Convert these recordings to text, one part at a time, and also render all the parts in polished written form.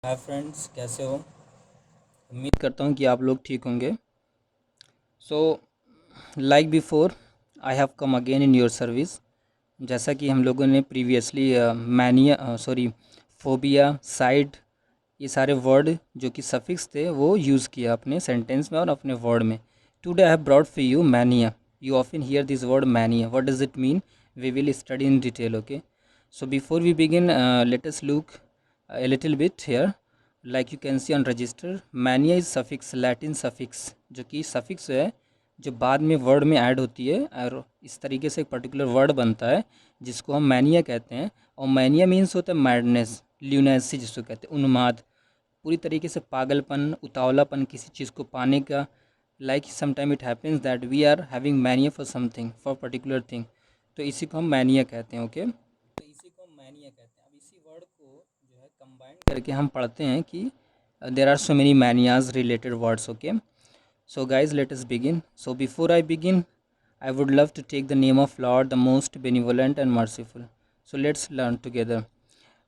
Hi friends, कैसे हो? उम्मीद करता हूँ कि आप लोग ठीक होंगे। So like before, I have come again in your service. जैसा कि हम लोगों ने प्रीवियसली मैनिया फोबिया, साइड, ये सारे वर्ड जो कि सफिक्स थे वो यूज़ किया अपने सेंटेंस में और अपने वर्ड में। Today I have brought for you mania. You often hear this word mania. What does it mean? We will study in detail, okay? So before we begin, let us look a little bit here. Like you can see on register, mania is suffix, Latin suffix, जो कि suffix है जो बाद में word में add होती है और इस तरीके से एक पर्टिकुलर वर्ड बनता है जिसको हम मैनिया कहते हैं। और मैनिया मीन्स होता है मैडनेस, ल्यूनेसी जिसको कहते हैं, उन्माद, पूरी तरीके से पागलपन, उतावलापन किसी चीज़ को पाने का। Like sometime it happens that we are having mania for something, for particular thing, तो इसी को हम मैनिया कहते हैं, ओके? तो इसी को हम मैनिया कहते हैं। अब इसी वर्ड को जो है कंबाइन करके हम पढ़ते हैं कि there are so many manias related words, okay? So guys let us begin. So before I begin, I would love to take the name of Lord, the most benevolent and merciful. So let's learn together.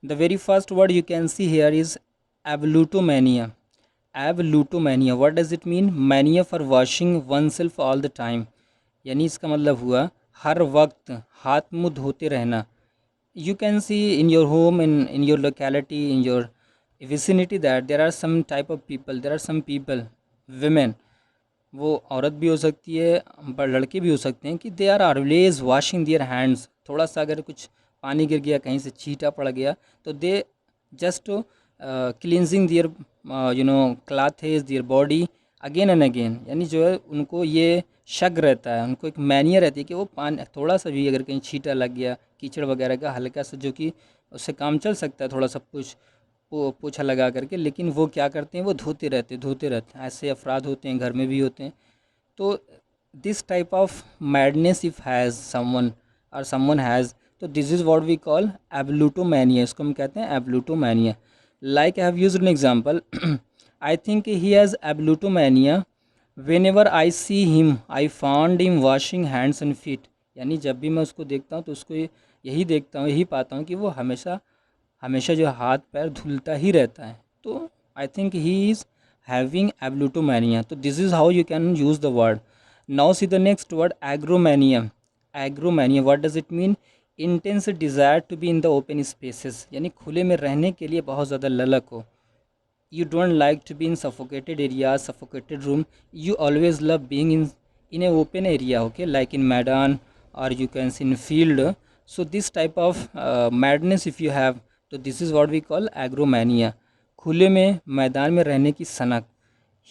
The very first word you can see here is ablutomania. Ablutomania. What does it mean? Mania for washing oneself all the time. यानी इसका मतलब हुआ हर वक्त हाथ मुंह धोते रहना। You can see in your home, in your locality, in your vicinity that there are some type of people, there are some people, women, वो औरत भी हो सकती है पर लड़के भी हो सकते हैं, कि they are always washing their hands. थोड़ा सा अगर कुछ पानी गिर गया, कहीं से छींटा पड़ गया, तो they just cleansing their clothes, their body again and again. यानी जो है उनको ये शक रहता है, उनको एक मैनियर रहती है कि वो पानी थोड़ा सा भी अगर कहीं छींटा लग गया कीचड़ वगैरह का हल्का सा, जो कि उससे काम चल सकता है थोड़ा सा पोछा लगा करके, लेकिन वो क्या करते हैं, वो धोते रहते हैं। ऐसे अफराद होते हैं, घर में भी होते हैं। तो this type of madness if has someone और समवन हैज़, तो this is what we call ablutomania. इसको हम कहते हैं ablutomania. Like I have used an example, I think he has ablutomania whenever I see him I found him washing hands and feet. यानी जब भी मैं उसको देखता हूँ तो उसको यही देखता हूँ, यही पाता हूँ कि वो हमेशा हमेशा जो हाथ पैर धुलता ही रहता है। तो I think he is having ablutomania. तो this is how you can use the word. Now see the next word agromania. Agromania, what does it mean? Intense desire to be in the open spaces, यानी खुले में रहने के लिए बहुत ज़्यादा ललक हो। You don't like to be in suffocated areas, suffocated room. You always love being in a open area, okay, like in Medan, or you can see in field. So this type of madness if you have, तो this is what we call agromania, खुले में मैदान में रहने की सनक।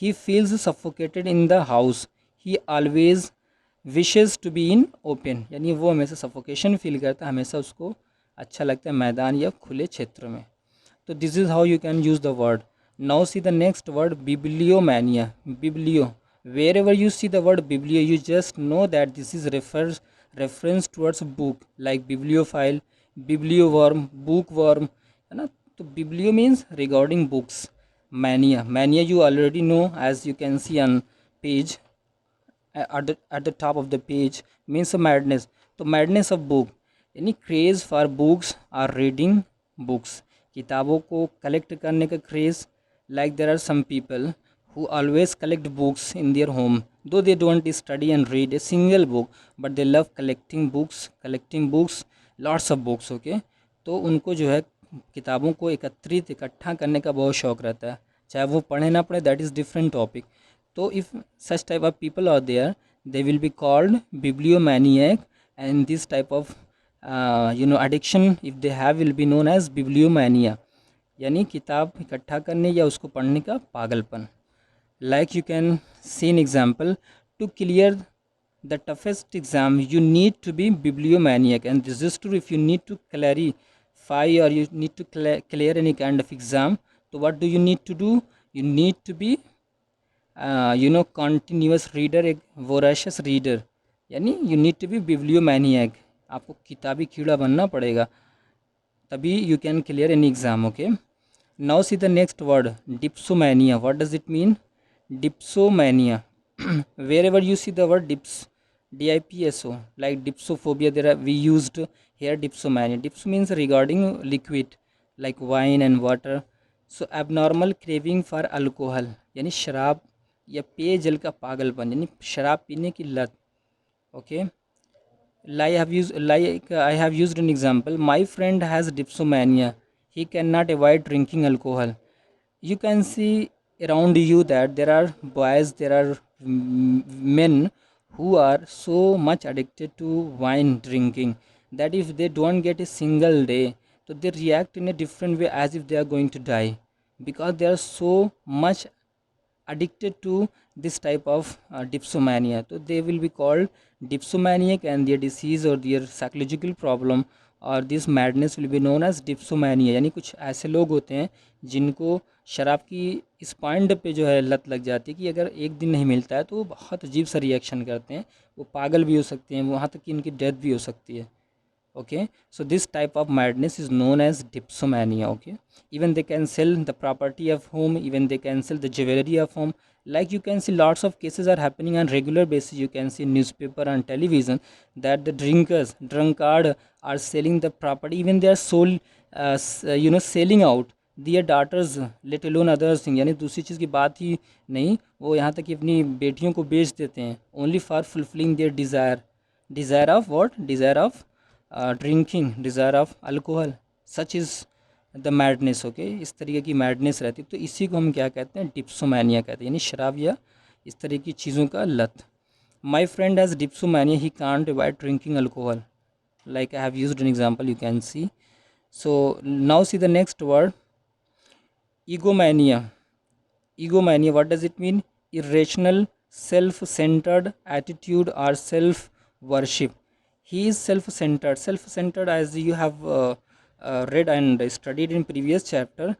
He feels suffocated in the house. He always wishes to be in open, यानी वो हमेशा सफोकेशन फील करता है, हमेशा उसको अच्छा लगता है मैदान या खुले क्षेत्र में। तो this is how you can use the word. Now see the next word bibliomania. Biblio, wherever you see the word biblio, you just know that this is reference towards book, like bibliophile, biblio worm, book worm, है ना? तो biblio means regarding books. Mania, mania you already know, as you can see on page, at the top of the page, means a madness. तो madness of book यानी craze for books और reading books, किताबों को collect करने का craze. Like there are some people who always collect books in their home, though they don't study and read a single book, but they love collecting books, lots of books, okay? तो उनको जो है किताबों को इकट्ठा करने का बहुत शौक़ रहता है, चाहे वो पढ़े ना पढ़े, दैट इज़ डिफरेंट टॉपिक। तो if such type of people are there, they will be called bibliomaniac, and this type of addiction if they have will be known as bibliomania, यानी किताब इकट्ठा करने या उसको पढ़ने का पागलपन। Like you can see an example, to clear the toughest exam you need to be bibliomaniac, and this is true. If you need to clarify or you need to clear any kind of exam, so what do you need to do? You need to be continuous reader, एक voracious reader, यानी you need to be bibliomaniac, आपको किताबी कीड़ा बनना पड़ेगा, तभी you can clear any exam, okay? Now see the next word, dipsomania. What does it mean? Dipsomania. Wherever you see the word dipso, like dipsophobia, there are, we used here dipsomania. Dips means regarding liquid like wine and water, so abnormal craving for alcohol यानी शराब या पेयजल का पागलपन यानी शराब पीने की लत. Okay. I have used an example. My friend has dipsomania. He cannot avoid drinking alcohol. You can see around you that there are boys, there are men who are so much addicted to wine drinking that if they don't get a single day, so they react in a different way as if they are going to die, because they are so much addicted to this type of dipsomania. So they will be called dipsomaniac, and their disease or their psychological problem और this madness will be known as dipsomania. यानी कुछ ऐसे लोग होते हैं जिनको शराब की इस पॉइंट पे जो है लत लग जाती है कि अगर एक दिन नहीं मिलता है तो वो बहुत अजीब सा रिएक्शन करते हैं, वो पागल भी हो सकते हैं, वहाँ तक कि इनकी डेथ भी हो सकती है. Okay, so this type of madness is known as dipsomania. Okay, even they can sell the property of home, even they can sell the jewelry of home. Like you can see lots of cases are happening on regular basis. You can see newspaper and television that the drunkard are selling the property, even they are sold selling out their daughters, let alone others thing. यानी दूसरी चीज़ की बात ही नहीं, वो यहाँ तक कि अपनी बेटियों को बेच देते हैं only for fulfilling their desire of what, desire of drinking, desire of alcohol. Such is the madness. Okay, इस तरीके की मैडनेस रहती है, तो इसी को हम क्या कहते हैं, डिप्सोमैनिया कहते हैं, यानी शराब या इस तरह की चीज़ों का लत. My friend has dipsomania, he can't avoid drinking alcohol. like I have used an example, you can see. So now see the next word, egomania. Egomania, what does it mean? Irrational, self-centered attitude or self-worship. He is self-centered. Self-centered, as you have read and studied in previous chapter.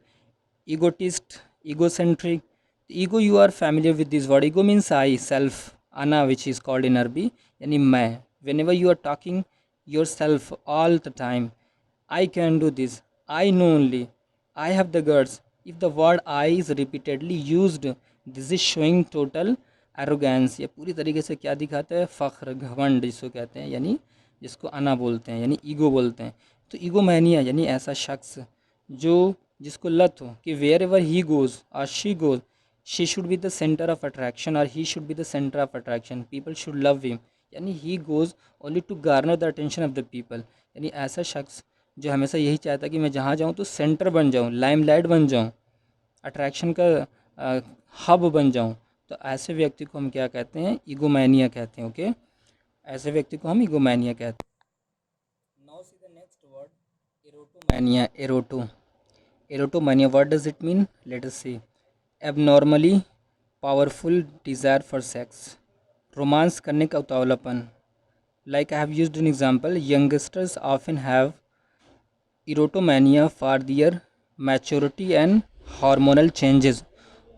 Egotist, egocentric. Ego, you are familiar with this word. Ego means I, self, ana, which is called in Arabic, yani मैं. Whenever you are talking yourself all the time, I can do this, I know only, I have the guts. If the word I is repeatedly used, this is showing total arrogance. ये पूरी तरीके से क्या दिखाता है, फ़ख्र, घमंड जिसको कहते हैं, यानी जिसको अना बोलते हैं, यानी ईगो बोलते हैं. तो ईगो मैनिया यानी ऐसा शख्स जो जिसको लत हो कि वेयर एवर ही गोज़ और she goes, she should be the centre of attraction और he should be the centre of attraction, people should love him. यानी he goes only to garner the attention of the people. यानी ऐसा शख्स जो हमेशा यही चाहता है कि मैं जहाँ जाऊँ तो सेंटर बन जाऊँ, लाइमलाइट बन जाऊँ, अट्रैक्शन का हब बन जाऊँ. तो ऐसे व्यक्ति को हम क्या कहते हैं, ईगोमैनिया कहते हैं. ओके, ऐसे व्यक्ति को हम ईगोमैनिया कहते हैं. Now see the next word, erotomania. Erotomania, what does it mean? Let us see. Abnormally powerful desire for sex, romance करने का उतावलापन. Like I have used an example, youngsters often have erotomania for their maturity and hormonal changes.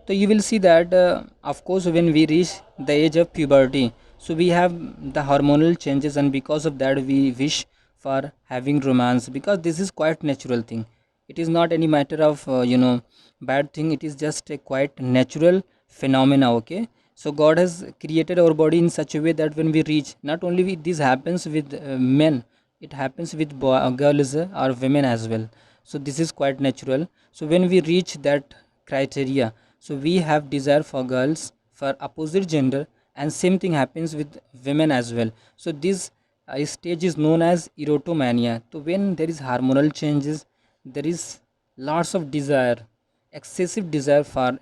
So you will see that of course when we reach the age of puberty, so we have the hormonal changes, and because of that we wish for having romance, because this is quite natural thing. It is not any matter of bad thing, it is just a quite natural phenomena. Okay, so God has created our body in such a way that when we reach, not only this happens with men, it happens with girls or women as well. So this is quite natural. So when we reach that criteria, so we have desire for girls, for opposite gender, and same thing happens with women as well. So this stage is known as erotomania. So when there is hormonal changes, there is lots of desire, excessive desire for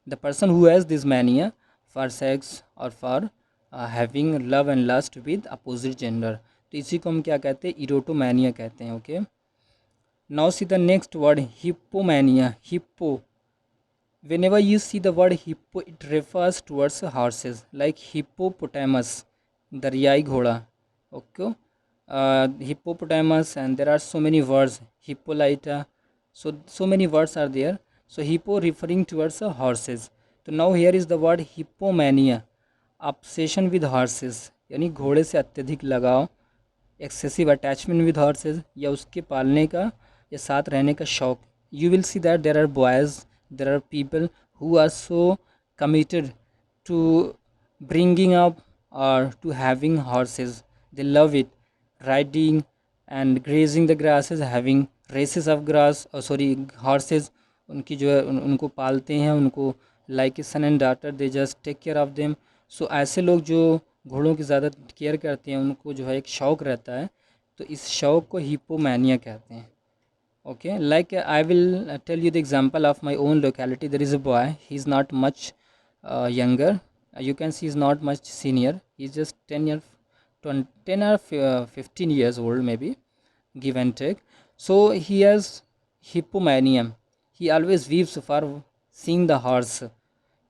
the person who has this mania for sex or for having love and lust with opposite gender. तो इसी को हम क्या कहते हैं, erotomania कहते हैं. Okay, now see the next word, hippomania. Hippo, whenever you see the word hippo, it refers towards horses, like hippopotamus, daryai ghoda. Okay, hippopotamus, and there are so many words, hippolyta, so many words are there. So hippo referring towards horses. So now here is the word hippomania, obsession with horses, यानी घोड़े से अत्यधिक लगाव, excessive attachment with horses, या उसके पालने का या साथ रहने का शौक. You will see that there are boys, there are people who are so committed to bringing up or to having horses. They love it, riding and grazing the grasses, having races of grass, horses, उनकी जो है उनको पालते हैं, उनको like a son and daughter, they just take care of them. So ऐसे लोग जो घोड़ों की ज़्यादा केयर करते हैं, उनको जो है एक शौक़ रहता है, तो इस शौक़ को हिप्पोमैनिया कहते हैं। Okay, like I will tell you the example of my own locality. There is a boy, he's not much younger. You can see he's not much senior, he's just 10 year 20, 10 or 15 years old maybe, give and take. So he has hippomania. He always weeps for seeing the horse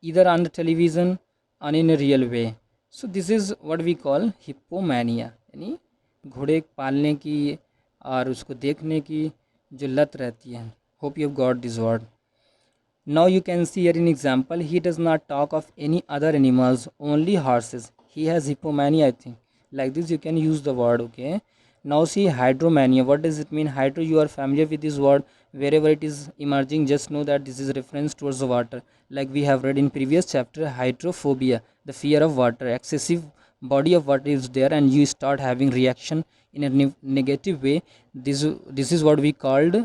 either on the television or in a real way. So this is what we call hippomania, यानी घोड़े पालने की और उसको देखने की जो लत रहती है। Hope you have got this word. Now you can see here in example, he does not talk of any other animals, only horses. He has hippomania, I think. Like this you can use the word, okay. Now see hydromania. What does it mean? Hydro, you are familiar with this word. Wherever it is emerging, just know that this is reference towards the water. Like we have read in previous chapter, hydrophobia, the fear of water. Excessive body of water is there and you start having reaction in a negative way. This is what we called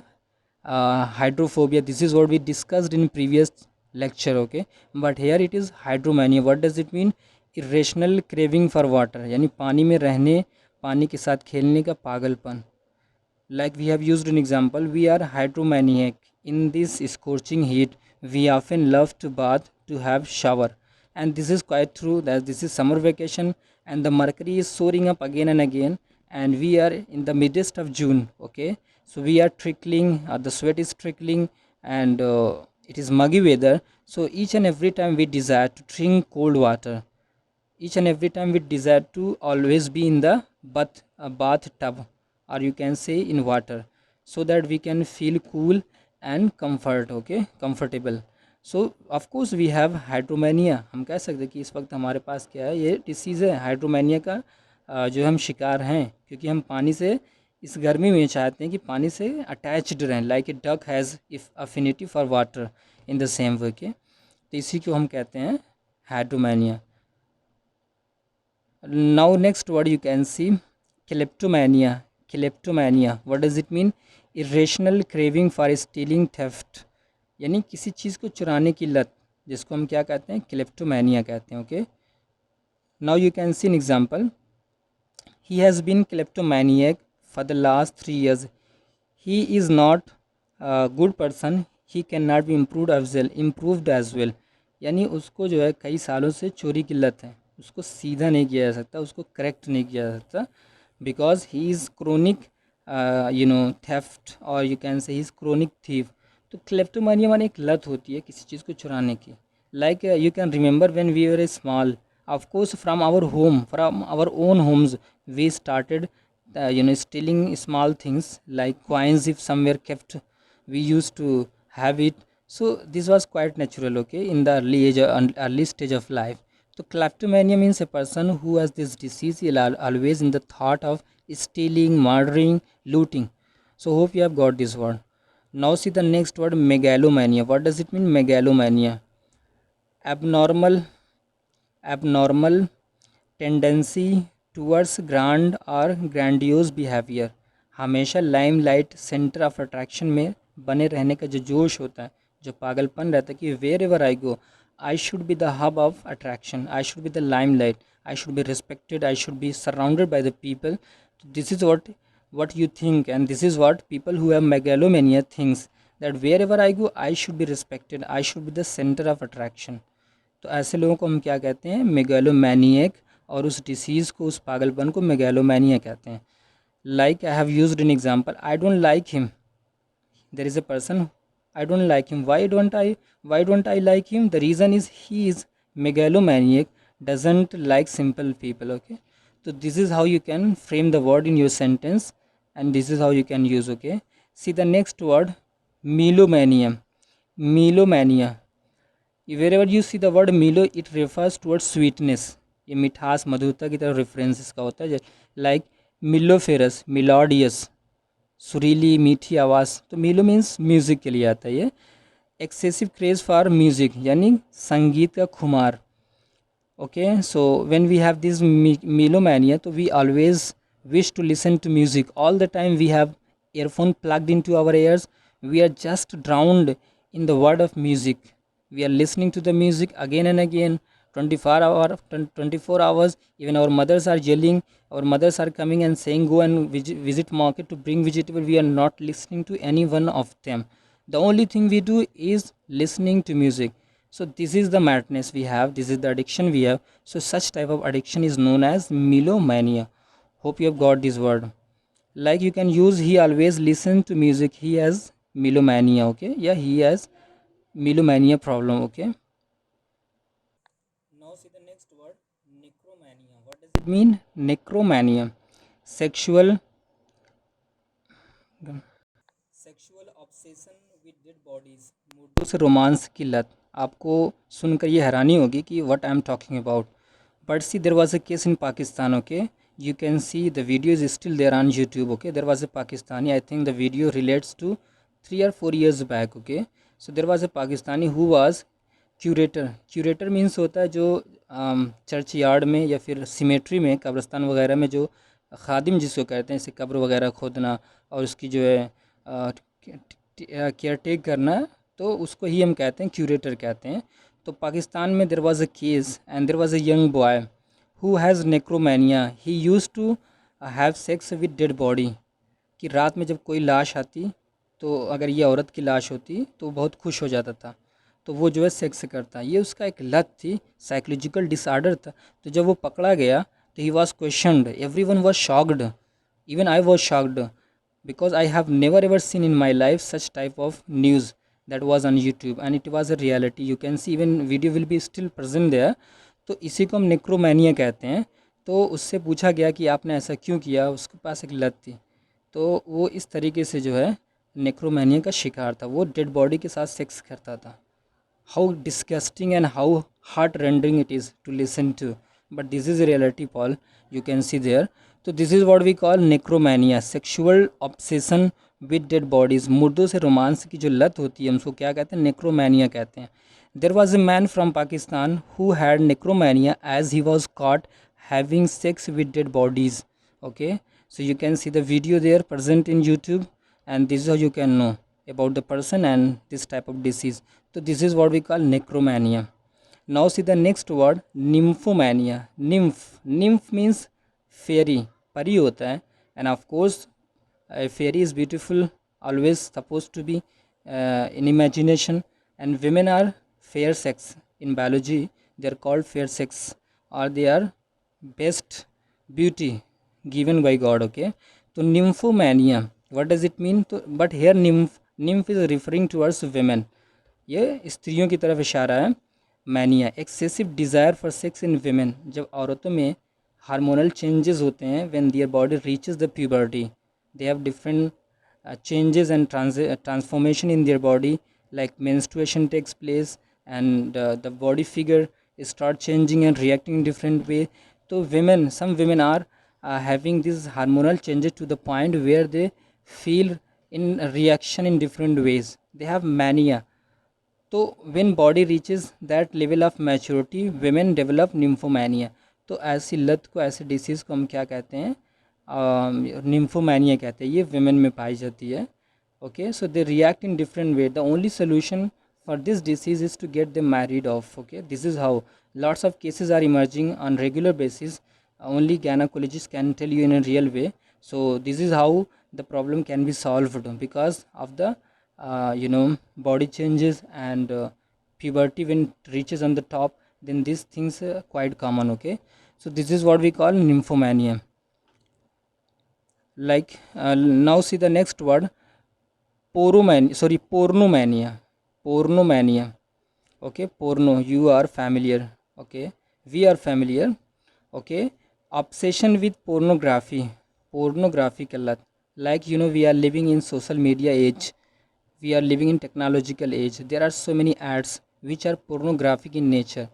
hydrophobia. This is what we discussed in previous lecture, okay. But here it is hydromania. What does it mean? Irrational craving for water, यानी पानी में रहने, पानी के साथ खेलने का पागलपन। Like we have used an example, we are hydromaniac. In this scorching heat, we often love to bath, to have shower. And this is quite true that this is summer vacation and the mercury is soaring up again and again, and we are in the midst of June, okay. So we are trickling, the sweat is trickling, and it is muggy weather. So each and every time we desire to drink cold water, each and every time we desire to always be in the bathtub, or you can say in water, so that we can feel cool and comfort, okay, comfortable. So of course we have hydromania. हम कह सकते हैं कि इस वक्त हमारे पास क्या है, ये डिसीज़ है हाइड्रोमेनिया का, जो हम शिकार हैं, क्योंकि हम पानी से इस गर्मी में चाहते हैं कि पानी से अटैच्ड रहें, like a duck has if affinity for water in the same way के। तो इसी को हम कहते हैं hydromania. Now next word you can see kleptomania. Kleptomania, what does it mean? Irrational craving for stealing, theft, यानी किसी चीज़ को चुराने की लत, जिसको हम क्या कहते हैं? क्लेप्टोमेनिया कहते हैं, okay. Now you can see an example, he has been kleptomaniac for the last 3 years. He is not good person, he can not be improved as well, यानी उसको जो है कई सालों से चोरी की लत है, उसको सीधा नहीं किया जा सकता, उसको करेक्ट नहीं किया जा सकता, because he is chronic theft, और you can say he is chronic thief. तो क्लेप्टोमानिया माने एक लत होती है किसी चीज़ को चुराने की। Like you can remember when we were a small, of course from our home, from our own homes we started stealing small things like coins. If somewhere kept, we used to have it. So this was quite natural, okay, in the early stage of life. So kleptomania means a person who has this disease is always in the thought of stealing, murdering, looting. So hope you have got this word. Now see the next word, megalomania. What does it mean? Megalomania, abnormal tendency towards grand or grandiose behavior. हमेशा limelight, centre of attraction में बने रहने का जो जोश होता है, जो पागलपन रहता है कि wherever I go I should be the hub of attraction, I should be the limelight, I should be respected, I should be surrounded by the people. This is what you think, and this is what people who have megalomania thinks, that wherever I go I should be respected, I should be the center of attraction. तो ऐसे लोगों को हम क्या कहते हैं? मेगालोमैनियक, और उस डिसीज़ को, उस पागलपन को मेगालोमैनिया कहते हैं. Like I have used an example, I don't like him, there is a person, I don't like him, why don't I like him? The reason is he is megalomaniac, doesn't like simple people, okay. So this is how you can frame the word in your sentence, and this is how you can use, okay. See the next word, melomania. Melomania, wherever you see the word melo, it refers towards sweetness. ये मिठास, मधुरता की तरफ reference इसका होता है. Like मिलोफेरस, melodious, सुरीली मीठी आवाज़. तो मिलो मीन्स म्यूज़िक के लिए आता है ये. एक्सेसिव क्रेज़ फॉर म्यूज़िक, यानी संगीत का खुमार, okay. So when we have this melomania, so we always wish to listen to music all the time. We have earphone plugged into our ears, we are just drowned in the world of music. We are listening to the music again and again, 24 hours. Even our mothers are yelling, our mothers are coming and saying go and visit market to bring vegetable. We are not listening to any one of them. The only thing we do is listening to music. So this is the madness we have, this is the addiction we have. So such type of addiction is known as melomania. Hope you have got this word. Like you can use he always listen to music, he has melomania. Okay, yeah, he has melomania problem. Okay, now see the next word, necromania. What does it mean? Necromania, sexual sexual obsession with dead bodies, मुर्दों से romance की लत. आपको सुनकर ये हैरानी होगी कि what I am talking about. But see there was a case in Pakistan. Okay, you can see the video is still there on YouTube. Okay, there was a Pakistani, I think the video relates to 3 or 4 years back. Okay, so there was a Pakistani who was curator means होता है जो church yard में या फिर symmetry में, कब्रस्तान वगैरह में जो खादिम जिसको कहते हैं, जैसे कब्र वगैरह खोदना और उसकी जो है केयर टेक करना, तो उसको ही हम कहते हैं क्यूरेटर कहते हैं. तो पाकिस्तान में there was a case and there was a young boy who has necromania. He used to have sex with dead body. कि रात में जब कोई लाश आती, तो अगर ये औरत की लाश होती तो बहुत खुश हो जाता था, तो वो जो है सेक्स करता. ये उसका एक लत थी, साइकोलॉजिकल डिसऑर्डर था. तो जब वो पकड़ा गया तो he was questioned, every one was shocked, even I was shocked, because I have never ever seen in my life such type of news that was on YouTube and it was a reality. You can see even video will be still present there. तो इसी को हम नेक्रोमैनिया कहते हैं. तो उससे पूछा गया कि आपने ऐसा क्यों किया, उसके पास एक लत थी. तो वो इस तरीके से जो है नेक्रोमैनिया का शिकार था, वो डेड बॉडी के साथ सेक्स करता था. How disgusting and how heart rending it is to listen to, but this is a reality, Paul, you can see there. So this is what we call necromania, sexual obsession with dead bodies. मुर्दों से romance की जो लत होती है हम उसको क्या कहते हैं, नेक्रोमैनिया कहते हैं. There was a man from Pakistan who had necromania as he was caught having sex with dead bodies. Okay, so you can see the video there present in YouTube, and this is how you can know about the person and this type of disease. So this is what we call necromania. Now see the next word, nymphomania. Nymph means fairy, pari hota hai. And of course a fairy is beautiful, always supposed to be in imagination. And women are fair sex. In biology they are called fair sex, or they are best beauty given by God. Okay, so nymphomania, what does it mean? तो but here nymph is referring towards women, ये स्त्रियों की तरफ इशारा है. Mania, excessive desire for sex in women, जब औरतों में हार्मोनल चेंजेस होते हैं, when their body reaches the puberty, they have different changes and transformation in their body, like menstruation takes place and the body figure start changing and reacting in different way. So some women are having these hormonal changes to the point where they feel in reaction in different ways, they have mania. तो when body reaches that level of maturity, women develop nymphomania. तो ऐसी लत को, ऐसे disease को हम क्या कहते हैं, निम्फोमैनिया कहते हैं. ये women में पाई जाती है. Okay, so they react in different way. The only solution for this disease is to get them married off. Okay, this is how lots of cases are emerging on regular basis. Only gynecologists can tell you in a real way. So this is how the problem can be solved, because of the body changes and puberty when it reaches on the top, then these things are quite common. Okay, so this is what we call nymphomania. Like now see the next word, pornomania. Okay, porno, you are familiar. Okay, we are familiar. Okay, obsession with pornography ka lat. Like we are living in social media age, we are living in technological age. There are so many ads which are pornographic in nature.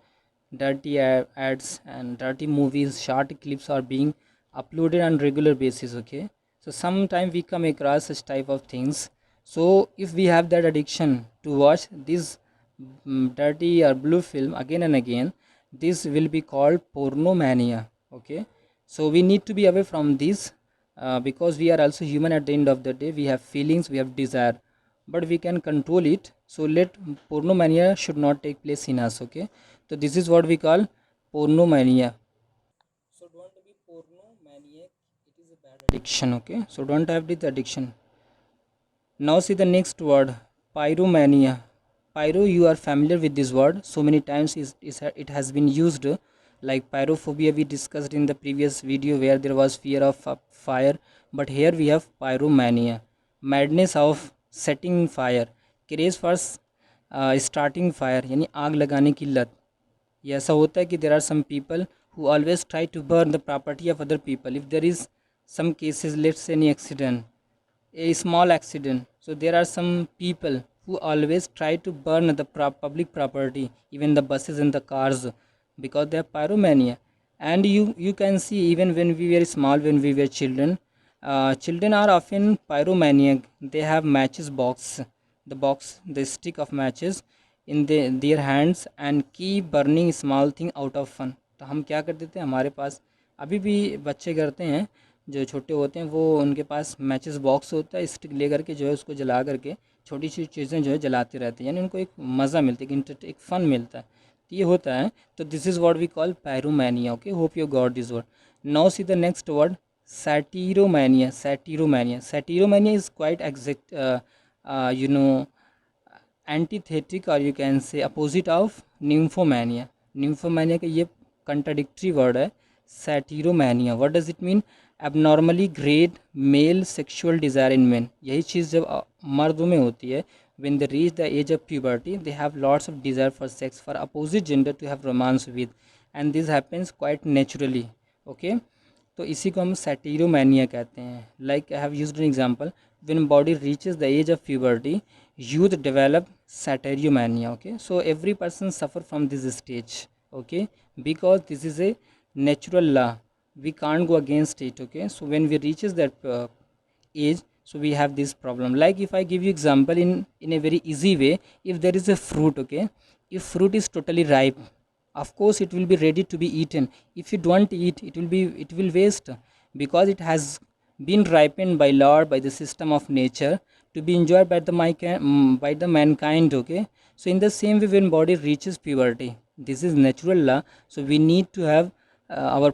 Dirty ads and dirty movies, short clips are being uploaded on regular basis. Okay, so sometimes we come across such type of things. So if we have that addiction to watch this dirty or blue film again and again, this will be called pornomania. Okay, so we need to be away from this, because we are also human. At the end of the day we have feelings, we have desire, but we can control it. So let pornomania should not take place in us. Okay, so this is what we call pornomania. So don't be pornomaniac, it is a bad addiction. Okay, so don't have this addiction. Now see the next word, pyromania. Pyro, you are familiar with this word. So many times it has been used. Like pyrophobia we discussed in the previous video where there was fear of fire. But here we have pyromania. Madness of setting fire. Craze for starting fire यानी आग लगाने की लत. ये ऐसा होता है कि there are some people who always try to burn the property of other people. If there is some cases, let's say any accident, a small accident, so there are some people who always try to burn the public property, even the buses and the cars, because they have pyromania. And you can see, even when we were small, when we were children, children are often pyromaniac. They have matches box, the stick of matches in their hands and keep burning small thing out of fun. तो हम क्या करते थे, हमारे पास अभी भी बच्चे करते हैं जो छोटे होते हैं, वो उनके पास मैचेस बॉक्स होता है, स्टिक ले करके जो है उसको जला करके छोटी सी चीज़ें जो है जलाते रहते हैं, यानी उनको एक मज़ा मिलता है, एक फ़न मिलता है, तो ये होता है. तो this is what we call pyromania. Okay, hope you got this word. Now see the next word, satyromania. Satyromania is quite exact, you know, antithetic, or you can say opposite of nymphomania. Nymphomania का ये contradictory word है. Satyromania, what does it mean? Abnormally great male sexual desire in men. यही चीज़ जब मर्दों में होती है, when they reach the age of puberty, they have lots of desire for sex, for opposite gender to have romance with, and this happens quite naturally. Okay, तो इसी को हम सैटीरोमैनिया कहते हैं. Like I have used an example, when body reaches the age of puberty, youth develop satyromania. Okay, so every person suffer from this stage. Okay, because this is a natural law, we can't go against it. Okay, so when we reaches that age, so we have this problem. Like if I give you example in a very easy way, if there is a fruit, okay, if fruit is totally ripe, of course it will be ready to be eaten. If you don't eat, it will waste, because it has been ripened by Lord, by the system of nature, to be enjoyed by by the mankind. Okay, so in the same way, when body reaches puberty, this is natural law, so we need to have our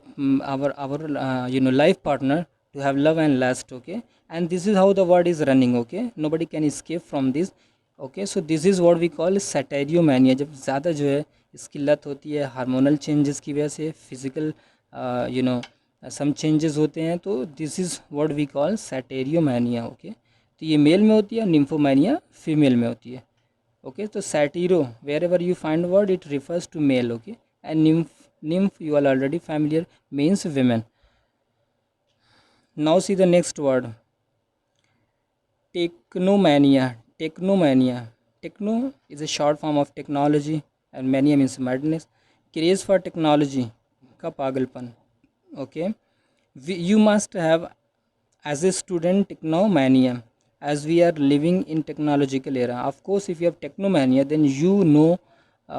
life partner to have love and lust. Okay, and this is how the world is running. Okay, nobody can escape from this. Okay, so this is what we call satyriomania. जब ज़्यादा जो है इसकी लत होती है hormonal changes की वजह से, फिजिकल सम चेंजेस होते हैं, तो this is what we call satyriomania. Okay, तो ये मेल में होती है, निम्फोमैनिया फीमेल में होती है. ओके, तो satyro, wherever you find word, it refers to male. Okay, and nymph you are already familiar, means women. Now see the next word, technomania. Techno is a short form of technology, and mania means madness. Craze for technology का पागलपन. Okay, you must have, as a student, technomania, as we are living in technological era. Of course, if you have technomania, then you know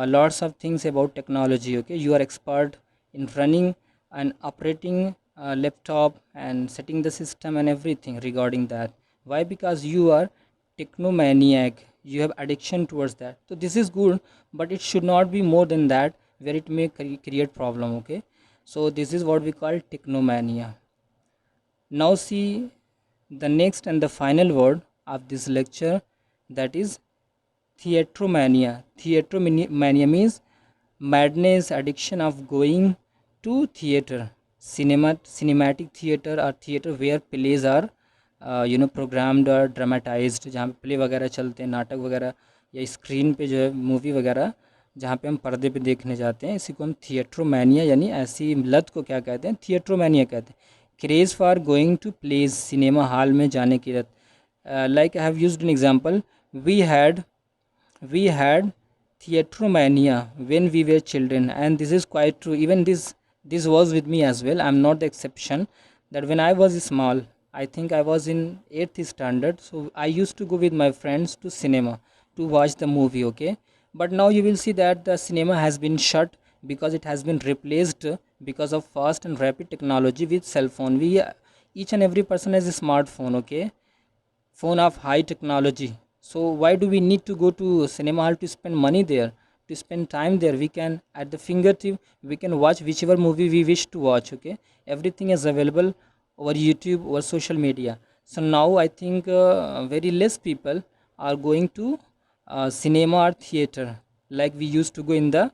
lots of things about technology. Okay, you are expert in running and operating laptop and setting the system and everything regarding that. Why? Because you are technomaniac, you have addiction towards that. So this is good, but it should not be more than that, where it may create problem. Okay, so this is what we call technomania. Now see the next and the final word of this lecture, that is theatromania. Theatromania means madness, addiction of going to theater, cinematic theater, or theater where plays are programmed और dramatised, जहाँ पे play वगैरह चलते हैं, नाटक वगैरह, या screen पे जो है मूवी वगैरह, जहाँ पे हम पर्दे पे देखने जाते हैं, इसी को हम थिएट्रोमैनिया, यानी ऐसी लत को क्या कहते हैं, थिएट्रोमैनिया कहते हैं. Craze for going to plays, cinema hall में जाने की लत. Like I have used an example, we had theatromania when we were children, and this is quite true. Even this was with me as well. I'm not the exception. That when I was small, I think I was in 8th standard, so I used to go with my friends to cinema to watch the movie. Okay, but now you will see that the cinema has been shut, because it has been replaced because of fast and rapid technology with cell phone. Each and every person has a smartphone. Okay, phone of high technology. So why do we need to go to cinema hall to spend money there, to spend time there? We can at the fingertip, we can watch whichever movie we wish to watch. Okay, everything is available over YouTube or social media. So now I think very less people are going to cinema or theater like we used to go in the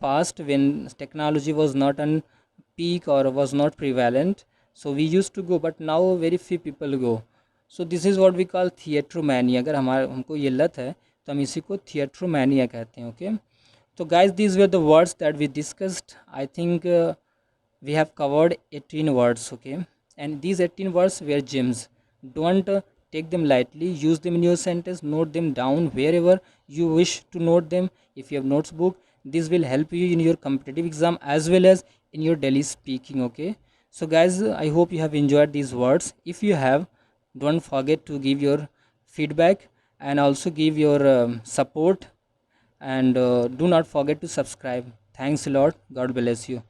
past when technology was not on peak or was not prevalent. So we used to go, but now very few people go. So this is what we call theatromania. अगर हमारा हमको ये लत है तो हम इसी को थिएट्रोमैनिया कहते हैं। ओके, तो guys these were the words that we discussed. I think we have covered 18 words. Okay, and these 18 words were gems. Don't take them lightly, use them in your sentence, note them down wherever you wish to note them. If you have notes book, this will help you in your competitive exam as well as in your daily speaking. Okay, so guys, I hope you have enjoyed these words. If you have, don't forget to give your feedback and also give your support, and do not forget to subscribe. Thanks a lot. God bless you.